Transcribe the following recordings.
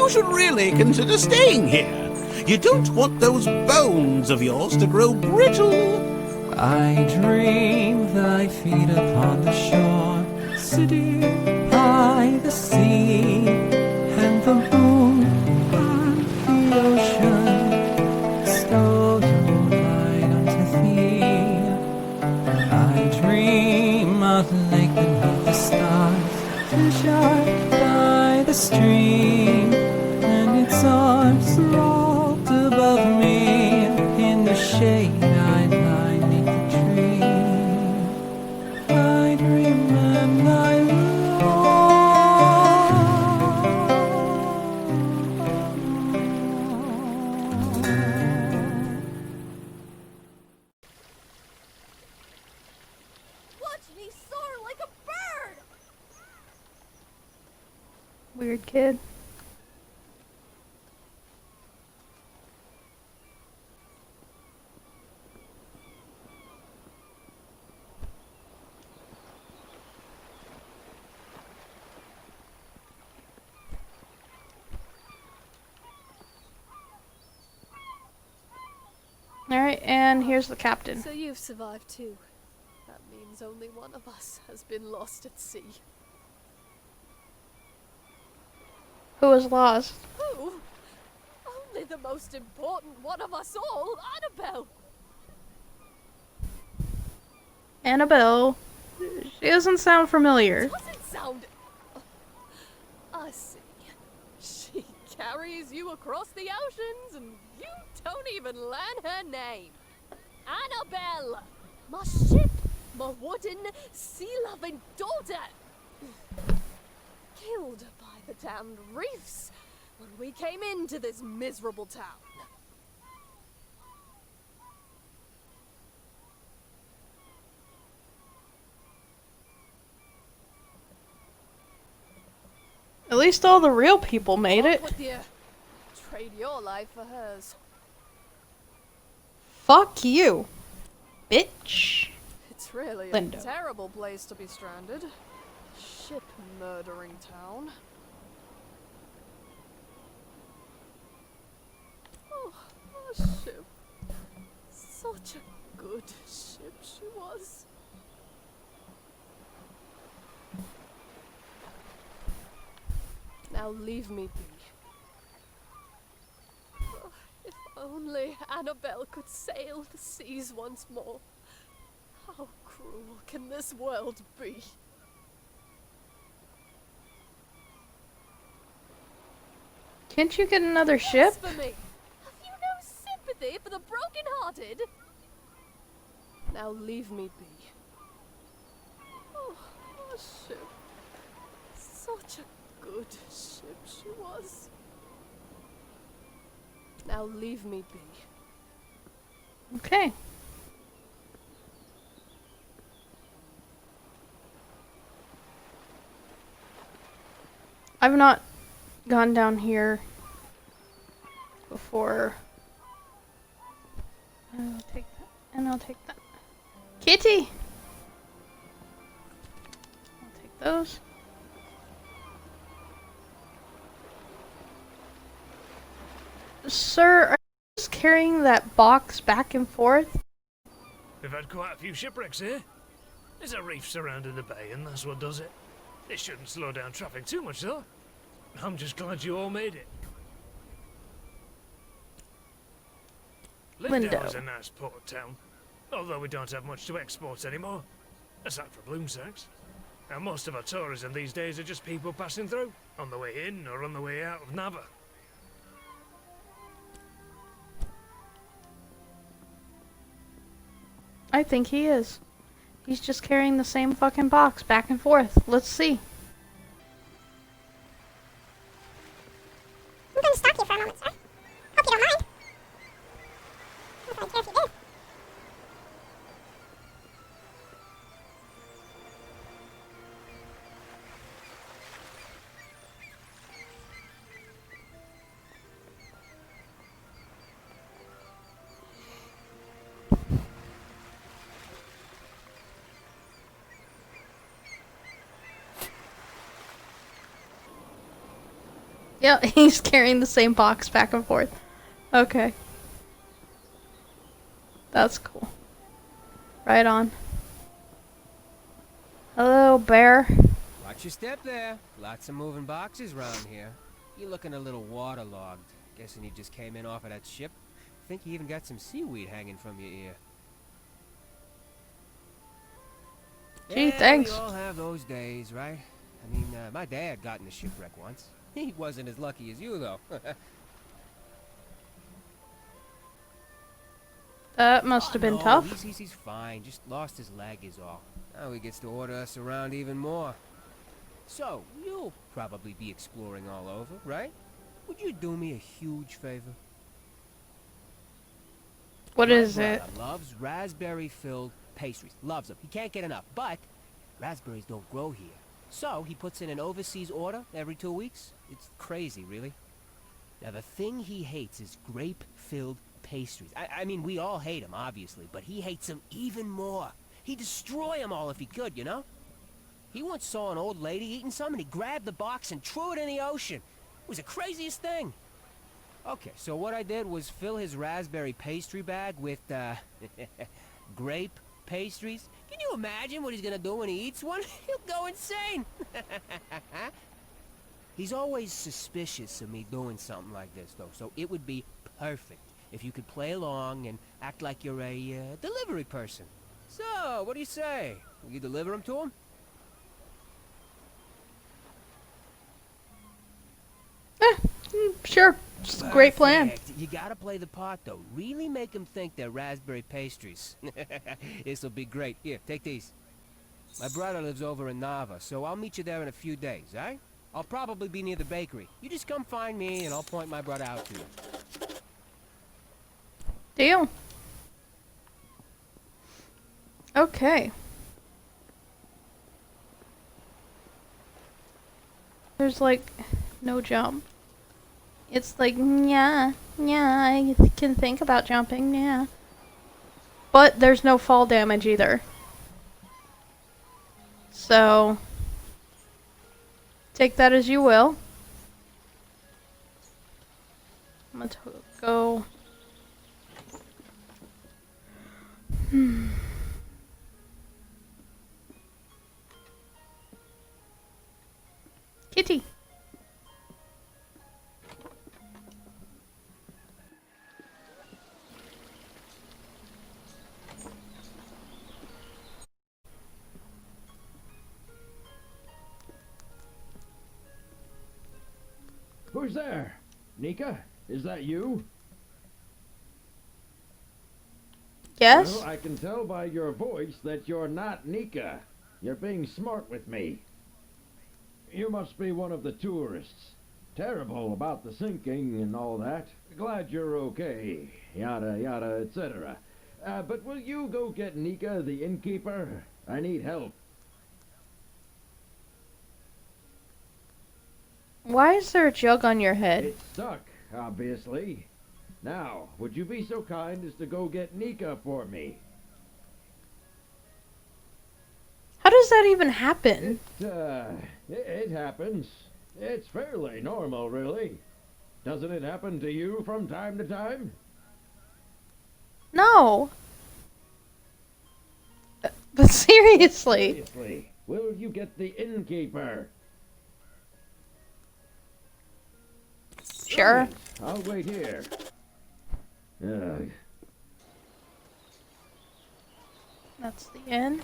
you should really consider staying here. You don't want those bones of yours to grow brittle. I dream thy feet upon the shore, sitting by the sea, and the moon and the ocean stole your light unto thee. I dream of a lake beneath the stars, fished by the stream, and its arms rolled above me. In the shade I lie 'neath the tree. I dream and I love. Watch me soar like a bird! Weird kid. Alright, and here's the captain. So you've survived too. That means only one of us has been lost at sea. Who was lost? Who? Only the most important one of us all, Annabelle! Annabelle. She doesn't sound familiar. Doesn't sound... I see. She carries you across the oceans and you don't even learn her name. Annabelle! My ship! My wooden, sea-loving daughter! Killed by the damned reefs when we came into this miserable town. At least all the real people made it. With you. Trade your life for hers. Fuck you, bitch. It's really Lyndow. a terrible place to be stranded. Ship murdering town. Oh, our ship. Such a good ship she was. Now leave me be. Oh, if only Annabelle could sail the seas once more. How cruel can this world be? Can't you get another ship? Blasphemy! Have you no sympathy for the broken-hearted? Now leave me be. Oh, our ship. Such a good ship she was. Now leave me be. Okay. I've not gone down here before. I'll take that, and I'll take that. Kitty! I'll take those. Sir, are you just carrying that box back and forth? We've had quite a few shipwrecks here. There's a reef surrounding the bay, and that's what does it. It shouldn't slow down traffic too much, though. I'm just glad you all made it. Lyndow is a nice port town, although we don't have much to export anymore, aside from bloom sacks. And most of our tourism these days are just people passing through, on the way in or on the way out of Nava. I think he is. He's just carrying the same fucking box back and forth. Let's see. I'm going to stop you for a moment, sir. Hope you don't mind. Not that I care if you do. Yeah, he's carrying the same box back and forth. Okay. That's cool. Right on. Hello, bear. Watch your step there. Lots of moving boxes around here. You're looking a little waterlogged. Guessing you just came in off of that ship. Think you even got some seaweed hanging from your ear. Gee, Yeah, thanks. we all have those days, right? I mean, my dad got in a shipwreck once. He wasn't as lucky as you, though. That must have been tough. He's fine. Just lost his leg is all. Now he gets to order us around even more. So, you'll probably be exploring all over, right? Would you do me a huge favor? What is My it? brother loves raspberry-filled pastries. Loves them. He can't get enough. But raspberries don't grow here. So he puts in an overseas order every 2 weeks. It's crazy, really. Now, the thing he hates is grape-filled pastries. I mean, we all hate them, obviously, but he hates them even more. He'd destroy them all if he could, you know? He once saw an old lady eating some, and he grabbed the box and threw it in the ocean. It was the craziest thing. Okay, so what I did was fill his raspberry pastry bag with, grape pastries. Can you imagine what he's gonna do when he eats one? He'll go insane. He's always suspicious of me doing something like this, though, so it would be perfect if you could play along and act like you're a, delivery person. So, what do you say? Will you deliver them to him? Sure. It's a great plan. Perfect. You gotta play the part, though. Really make them think they're raspberry pastries. This'll be great. Here, take these. My brother lives over in Nava, so I'll meet you there in a few days, eh? I'll probably be near the bakery. You just come find me, and I'll point my brother out to you. Deal. Okay. There's like no jump. It's like, yeah, I can think about jumping, yeah. But there's no fall damage either. So, take that as you will. I'm gonna go. Kitty. Who's there? Nika? Is that you? Yes? Well, I can tell by your voice that you're not Nika. You're being smart with me. You must be one of the tourists. Terrible about the sinking and all that. Glad you're okay. Yada, yada, etc. But will you go get Nika, the innkeeper? I need help. Why is there a jug on your head? It's stuck, obviously. Now, would you be so kind as to go get Nika for me? How does that even happen? It happens. It's fairly normal, really. Doesn't it happen to you from time to time? No. But seriously. Seriously, will you get the innkeeper? Sure. Brilliant. I'll wait here. That's the end.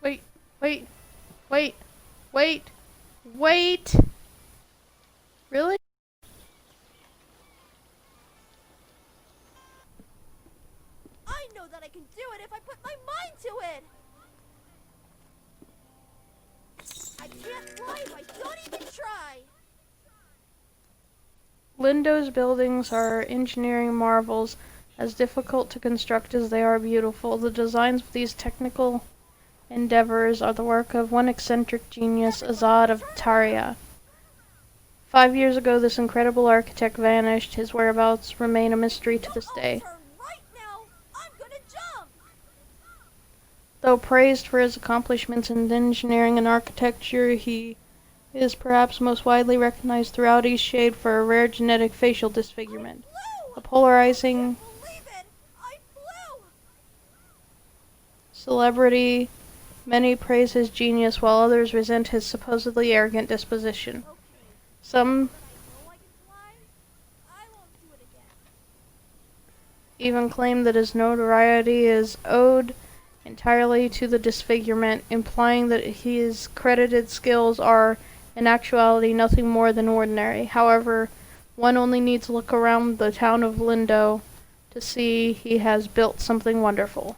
Wait. Really? I know that I can do it if I put my mind to it! I can't fly if I don't even try! Lyndow's buildings are engineering marvels, as difficult to construct as they are beautiful. The designs of these technical endeavors are the work of one eccentric genius, Azad of Taria. 5 years ago, this incredible architect vanished. His whereabouts remain a mystery to this day. Right now, I'm gonna jump! Though praised for his accomplishments in engineering and architecture, he It is perhaps most widely recognized throughout Eastshade for a rare genetic facial disfigurement. A polarizing celebrity, many praise his genius while others resent his supposedly arrogant disposition. Some even claim that his notoriety is owed entirely to the disfigurement, implying that his credited skills are, in actuality, nothing more than ordinary. However, one only needs to look around the town of Lyndow to see he has built something wonderful.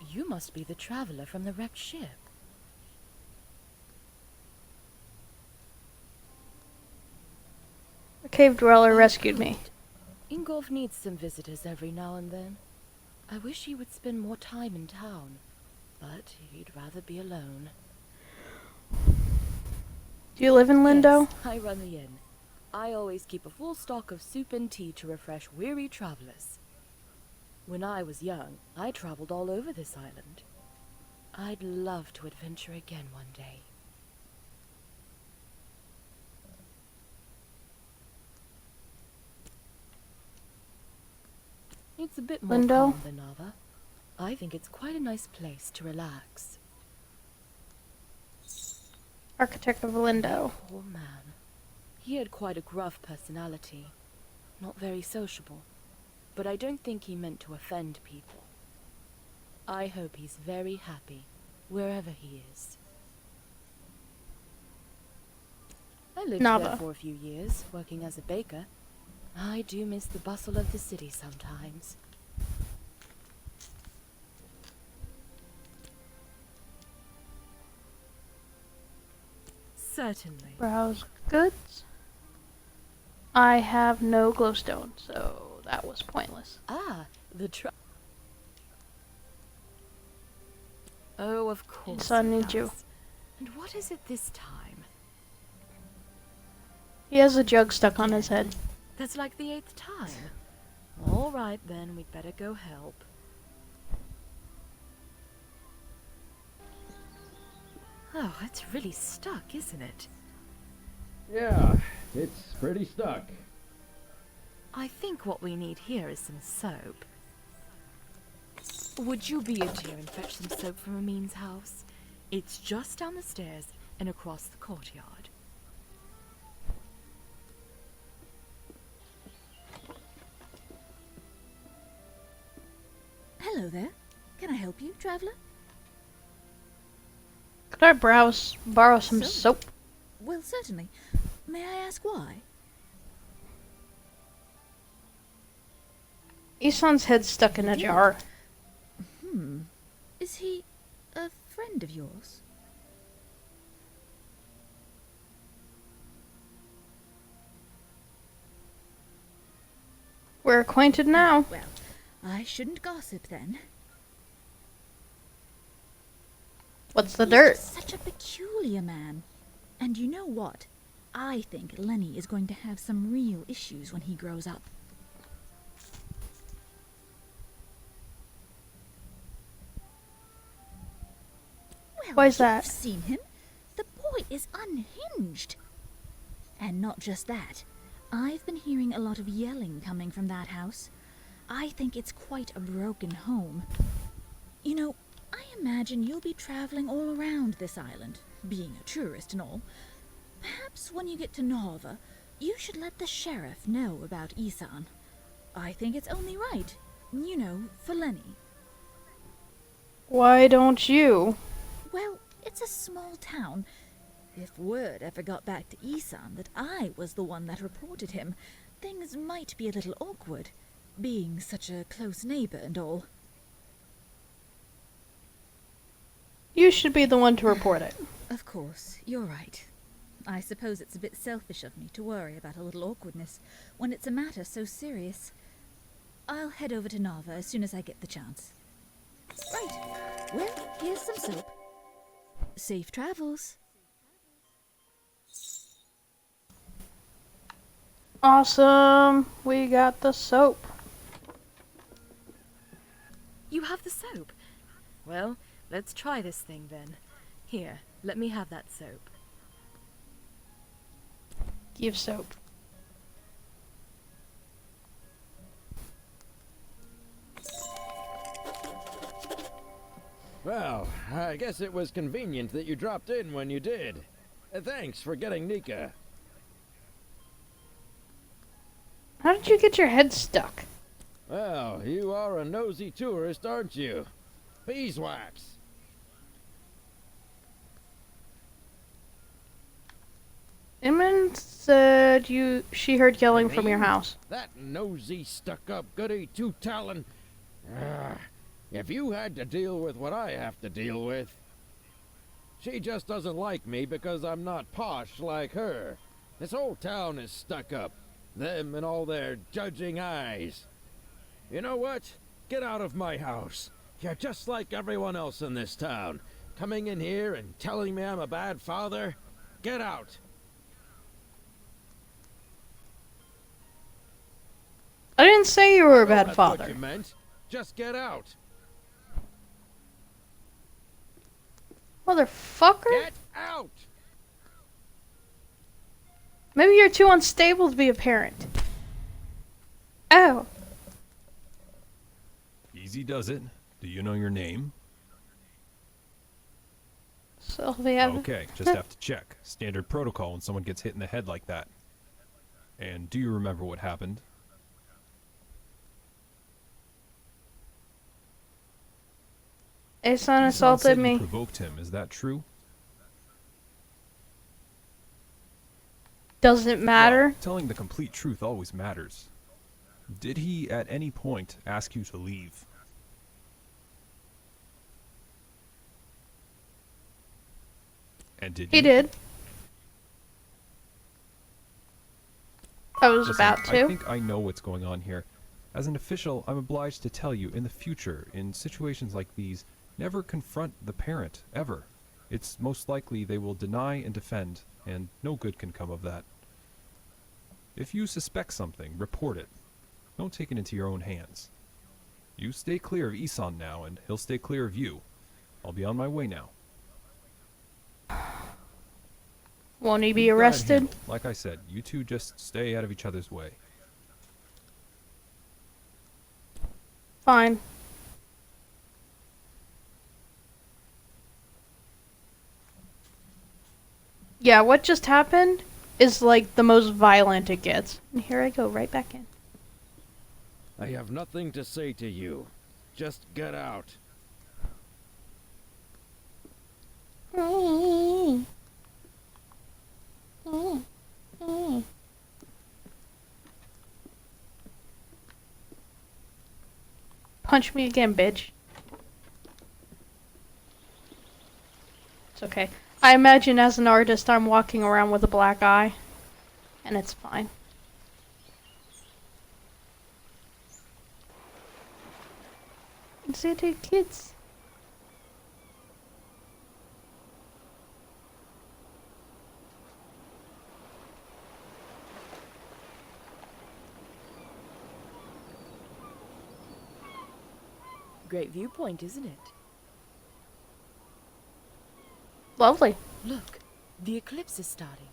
You must be the traveler from the wrecked ship. A cave dweller rescued me. Ingolf needs some visitors every now and then. I wish he would spend more time in town, but he'd rather be alone. Do you live in Lyndow? Yes, I run the inn. I always keep a full stock of soup and tea to refresh weary travelers. When I was young, I traveled all over this island. I'd love to adventure again one day. It's a bit more Lyndow? calm than Nava. I think it's quite a nice place to relax. Architect of Lyndow. Poor man. He had quite a gruff personality. Not very sociable. But I don't think he meant to offend people. I hope he's very happy, wherever he is. I lived Nava. there for a few years, working as a baker. I do miss the bustle of the city sometimes. Certainly. Browse goods. I have no glowstone, so that was pointless. Ah, the Oh, of course. Ehsan he needs you. does. And what is it this time? He has a jug stuck on his head. That's like the 8th time. All right, then, we'd better go help. Oh, it's really stuck, isn't it? Yeah, it's pretty stuck. I think what we need here is some soap. Would you be a dear and fetch some soap from Amin's house? It's just down the stairs and across the courtyard. Hello there. Can I help you, traveler? Could I borrow some Soap? soap? Well, certainly. May I ask why? Ehsan's head's stuck in a jar. Is he a friend of yours? We're acquainted now. Well, I shouldn't gossip then. What's the He's dirt? just such a peculiar man. And you know what? I think Lenny is going to have some real issues when he grows up. Well, Why's that? You've seen him. The boy is unhinged. And not just that. I've been hearing a lot of yelling coming from that house. I think it's quite a broken home. You know, I imagine you'll be traveling all around this island, being a tourist and all. Perhaps when you get to Narva, you should let the sheriff know about Ehsan. I think it's only right, you know, for Lenny. Why don't you? Well, it's a small town. If word ever got back to Ehsan that I was the one that reported him, things might be a little awkward, being such a close neighbor and all. You should be the one to report it. Of course, you're right. I suppose it's a bit selfish of me to worry about a little awkwardness when it's a matter so serious. I'll head over to Narva as soon as I get the chance. Right. Well, here's some soap. Safe travels. Awesome. We got the soap. You have the soap. Well, let's try this thing then. Here, let me have that soap. Give soap. Well, I guess it was convenient that you dropped in when you did. Thanks for getting Nika. How did you get your head stuck? Well, you are a nosy tourist, aren't you? Beeswax. Emin said she heard yelling from your house. That nosy, stuck-up goody two-talon. If you had to deal with what I have to deal with. She just doesn't like me because I'm not posh like her. This whole town is stuck up. Them and all their judging eyes. You know what? Get out of my house. You're just like everyone else in this town. Coming in here and telling me I'm a bad father? Get out. I didn't say you were a bad That's father. what you meant. Just get out. Motherfucker. Get out! Maybe you're too unstable to be a parent. Oh. Easy does it. Do you know your name? Sylvia. Okay, just have to check. Standard protocol when someone gets hit in the head like that. And do you remember what happened? Ehsan Ehsan assaulted said me. You provoked him. Is that true? Doesn't matter. Well, telling the complete truth always matters. Did he at any point ask you to leave? And did He you? did. I was Listen, about to. I think I know what's going on here. As an official, I'm obliged to tell you, in the future, in situations like these, never confront the parent, ever. It's most likely they will deny and defend, and no good can come of that. If you suspect something, report it. Don't take it into your own hands. You stay clear of Ehsan now, and he'll stay clear of you. I'll be on my way now. Won't he be You've got it arrested? handled. Like I said, you two just stay out of each other's way. Fine. Yeah, what just happened is like the most violent it gets. And here I go, right back in. I have nothing to say to you. Just get out. Punch me again, bitch. It's okay. I imagine as an artist I'm walking around with a black eye. And it's fine. City kids. Great viewpoint, isn't it? Lovely. Look, the eclipse is starting.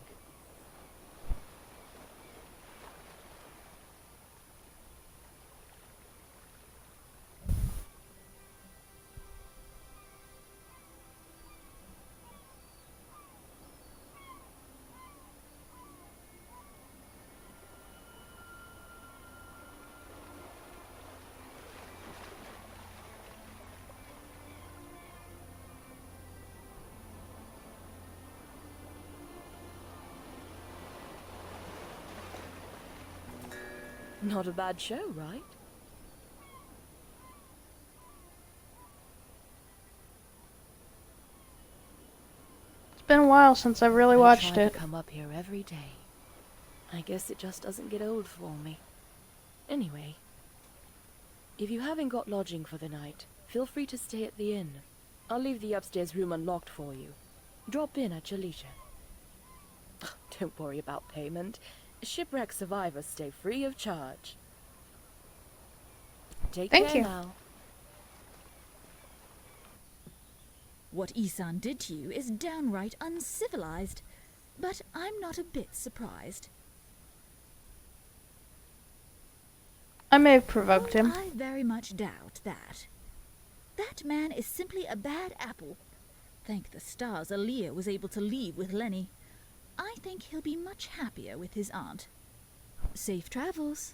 Not a bad show, right? It's been a while since I've really watched I it. try to come up here every day. I guess it just doesn't get old for me. Anyway, if you haven't got lodging for the night, feel free to stay at the inn. I'll leave the upstairs room unlocked for you. Drop in at your leisure. Don't worry about payment. Shipwreck survivors stay free of charge. Take Thank care you. now. What Ehsan did to you is downright uncivilized, but I'm not a bit surprised. I may have provoked him. I very much doubt that. That man is simply a bad apple. Thank the stars Aaliyah was able to leave with Lenny. I think he'll be much happier with his aunt. Safe travels.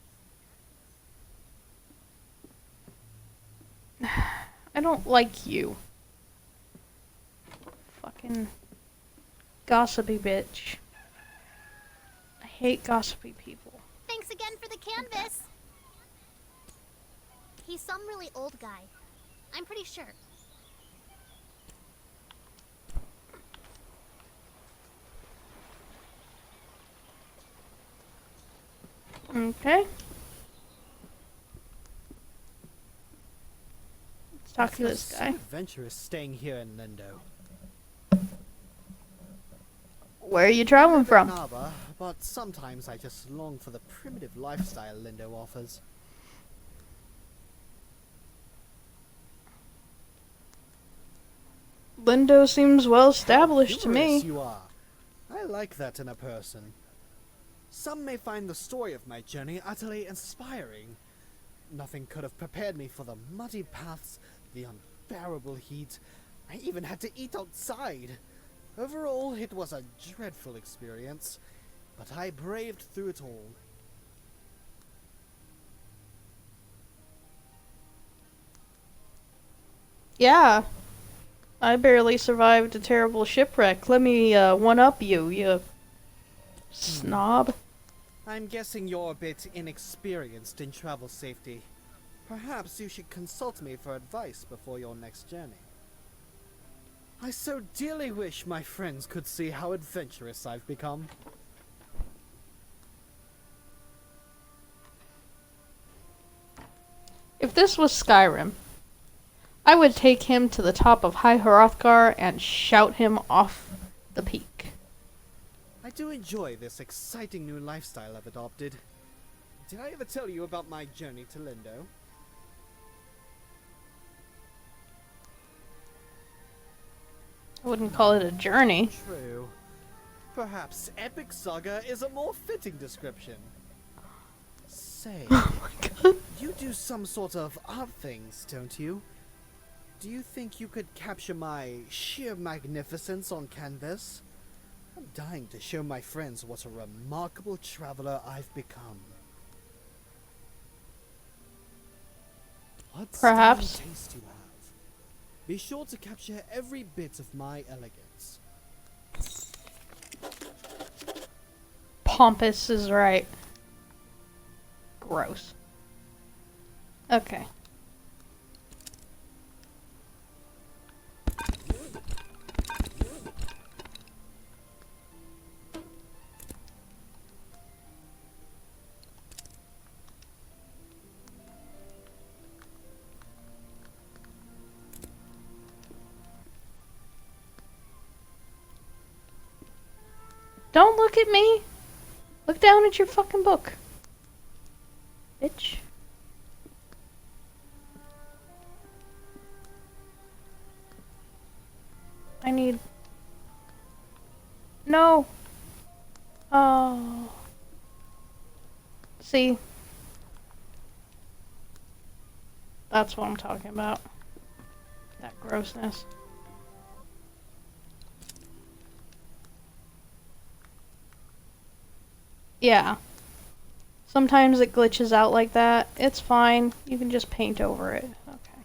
I don't like you. Fucking gossipy bitch. I hate gossipy people. Thanks again for the canvas. He's some really old guy. I'm pretty sure. Okay. Let's talk to this guy. Adventurous staying here in Lyndow. Where are you traveling from? Nava, but sometimes I just long for the primitive lifestyle Lyndow offers. Lyndow seems well established to Humorous me. you are. I like that in a person. Some may find the story of my journey utterly inspiring. Nothing could have prepared me for the muddy paths, the unbearable heat. I even had to eat outside. Overall, it was a dreadful experience, but I braved through it all. Yeah. I barely survived a terrible shipwreck. Let me one-up you, you snob. I'm guessing you're a bit inexperienced in travel safety. Perhaps you should consult me for advice before your next journey. I so dearly wish my friends could see how adventurous I've become. If this was Skyrim, I would take him to the top of High Hrothgar and shout him off the peak. I do enjoy this exciting new lifestyle I've adopted. Did I ever tell you about my journey to Lyndow? I wouldn't call it a journey. True. Perhaps Epic Saga is a more fitting description. Say, Oh my god. you do some sort of art things, don't you? Do you think you could capture my sheer magnificence on canvas? I'm dying to show my friends what a remarkable traveler I've become. What Perhaps. stylish taste you have. Be sure to capture every bit of my elegance. Pompous is right. Gross. Okay. Don't look at me. Look down at your fucking book. Bitch. I need... No. Oh. See? That's what I'm talking about. That grossness. Yeah. Sometimes it glitches out like that. It's fine. You can just paint over it. Okay.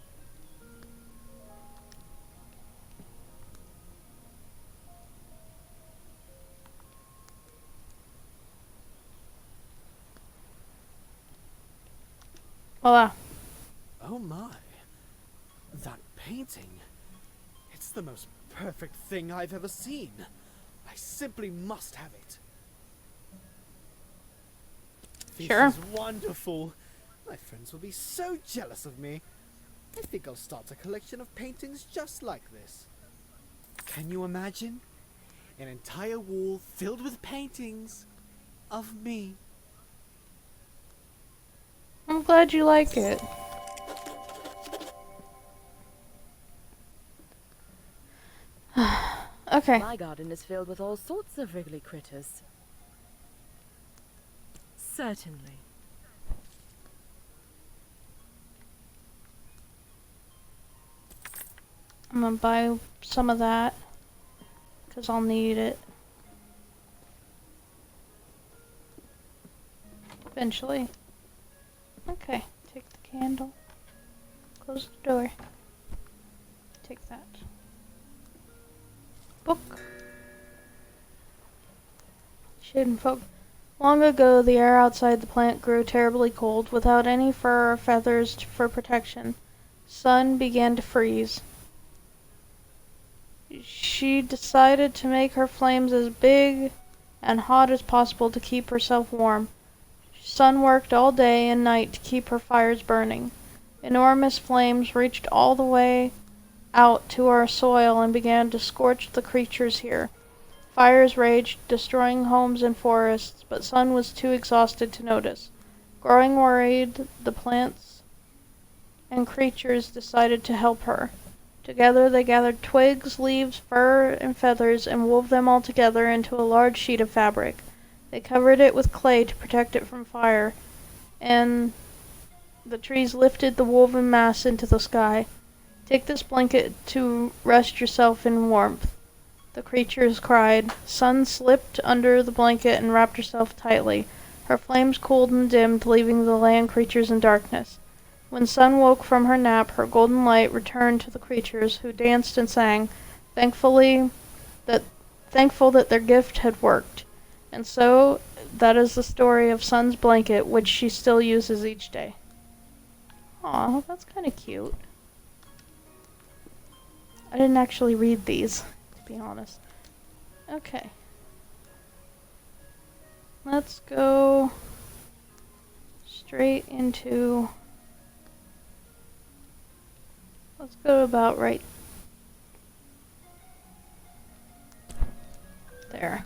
Voila. Oh my. That painting. It's the most perfect thing I've ever seen. I simply must have it. This Sure. is wonderful. My friends will be so jealous of me. I think I'll start a collection of paintings just like this. Can you imagine? An entire wall filled with paintings of me. I'm glad you like it. Okay. My garden is filled with all sorts of wriggly critters. Certainly. I'm gonna buy some of that, because I'll need it eventually. Okay, take the candle, close the door, take that. Book. Shade and fog. Long ago, the air outside the plant grew terribly cold, without any fur or feathers for protection. Sun began to freeze. She decided to make her flames as big and hot as possible to keep herself warm. Sun worked all day and night to keep her fires burning. Enormous flames reached all the way out to our soil and began to scorch the creatures here. Fires raged, destroying homes and forests, but Sun was too exhausted to notice. Growing worried, the plants and creatures decided to help her. Together they gathered twigs, leaves, fur, and feathers and wove them all together into a large sheet of fabric. They covered it with clay to protect it from fire, and the trees lifted the woven mass into the sky. Take this blanket to rest yourself in warmth, the creatures cried. Sun slipped under the blanket and wrapped herself tightly. Her flames cooled and dimmed, leaving the land creatures in darkness. When Sun woke from her nap, her golden light returned to the creatures, who danced and sang, thankful that their gift had worked. And so, that is the story of Sun's blanket, which she still uses each day. Aw, that's kind of cute. I didn't actually read these, to be honest. Okay. Let's go straight into... Let's go about right there.